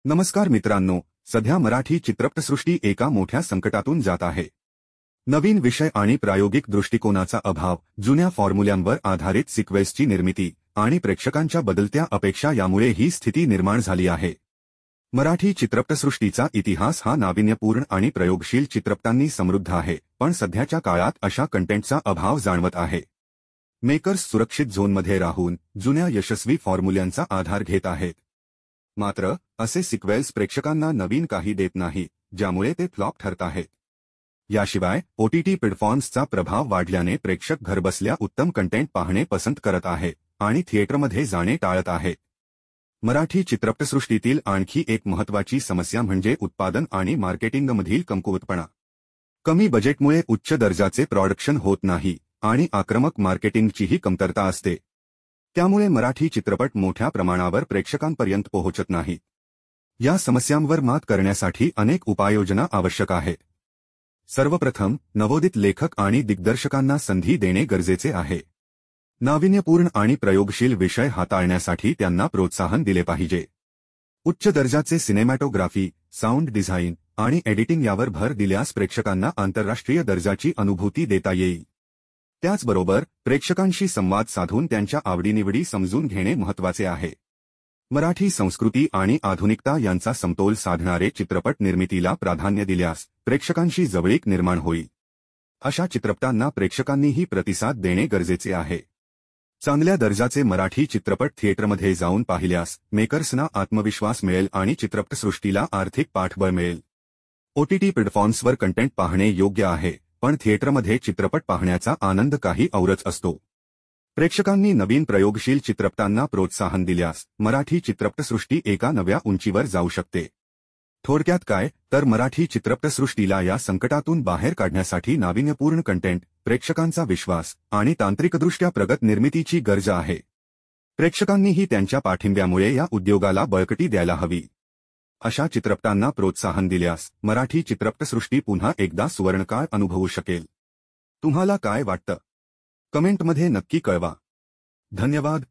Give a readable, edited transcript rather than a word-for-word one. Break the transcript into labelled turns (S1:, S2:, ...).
S1: नमस्कार मित्रांनो, सध्या मराठी चित्रपटसृष्टी एका मोठ्या संकटातून जात आहे. नवीन विषय आणि प्रायोगिक दृष्टिकोनाचा अभाव, जुन्या फॉर्म्युल्यांवर आधारित सिक्वेल्सची निर्मिती आणि प्रेक्षकांच्या बदलत्या अपेक्षा यामुळे ही स्थिती निर्माण झाली आहे. मराठी चित्रपटसृष्टीचा इतिहास हा नाविन्यपूर्ण आणि प्रयोगशील चित्रपटांनी समृद्ध आहे, पण सध्याच्या काळात अशा कंटेंटचा अभाव जाणवत आहे. मेकर्स सुरक्षित झोनमध्ये राहून जुन्या यशस्वी फॉर्म्युल्यांचा आधार घेत आहेत. मात्र असे सिक्वेल्स प्रेक्षकांना नवीन काही देत नाही, ज्यामुळे ते फ्लॉप ठरत आहेत. याशिवाय ओटीटी प्लॅटफॉर्म्सचा प्रभाव वाढल्याने प्रेक्षक घरबसल्या उत्तम कंटेंट पाहणे पसंत करत आहेत आणि थिएटरमध्ये जाणे टाळत आहेत. मराठी चित्रपटसृष्टीतील आणखी एक महत्त्वाची समस्या म्हणजे उत्पादन आणि मार्केटिंगमधील कमकुवतपणा. कमी बजेटमुळे उच्च दर्जाचे प्रोडक्शन होत नाही आणि आक्रमक मार्केटिंगचीही कमतरता असते. त्यामुळे मराठी चित्रपट मोठ्या प्रमाणावर प्रेक्षकांपर्यंत पोहोचत नाहीत. या समस्यांवर मात करण्यासाठी अनेक उपाययोजना आवश्यक आहेत. सर्वप्रथम, नवोदित लेखक आणि दिग्दर्शकांना संधी देणे गरजेचे आहे. नाविन्यपूर्ण आणि प्रयोगशील विषय हाताळण्यासाठी त्यांना प्रोत्साहन दिले पाहिजे. उच्च दर्जाचे सिनेमॅटोग्राफी, साऊंड डिझाईन आणि एडिटिंग यावर भर दिल्यास प्रेक्षकांना आंतरराष्ट्रीय दर्जाची अनुभूती देता येईल. त्याचबरोबर प्रेक्षकांशी संवाद साधून त्यांच्या आवडीनिवडी समजून घेणे महत्त्वाचे आहे. मराठी संस्कृती आणि आधुनिकता यांचा समतोल साधणारे चित्रपट निर्मितीला प्राधान्य दिल्यास प्रेक्षकांशी जवळीक निर्माण होईल. अशा चित्रपटांना प्रेक्षकांनीही प्रतिसाद देणे गरजेचे आहे. चांगल्या दर्जाचे मराठी चित्रपट थिएटरमध्ये जाऊन पाहिल्यास मेकर्सना आत्मविश्वास मिळेल आणि चित्रपटसृष्टीला आर्थिक पाठबळ मिळेल. ओटीटी प्लॅटफॉर्म्सवर कंटेंट पाहणे योग्य आहे, पण थिएटरमध्ये चित्रपट पाहण्याचा आनंद काही औरच असतो. प्रेक्षकांनी नवीन प्रयोगशील चित्रपटांना प्रोत्साहन दिल्यास मराठी चित्रपटसृष्टी एका नव्या उंचीवर जाऊ शकते. थोडक्यात काय तर मराठी चित्रपटसृष्टीला या संकटातून बाहेर काढण्यासाठी नाविन्यपूर्ण कंटेंट, प्रेक्षकांचा विश्वास आणि तांत्रिकदृष्ट्या प्रगत निर्मितीची गरज आहे. प्रेक्षकांनीही त्यांच्या पाठिंब्यामुळे या उद्योगाला बळकटी द्यायला हवी. अशा चित्रपटांना प्रोत्साहन दिल्यास मराठी चित्रपटसृष्टी पुन्हा एकदा सुवर्णकाळ अनुभवू शकेल. तुम्हाला काय वाटतं? कमेंटमध्ये नक्की कळवा. धन्यवाद.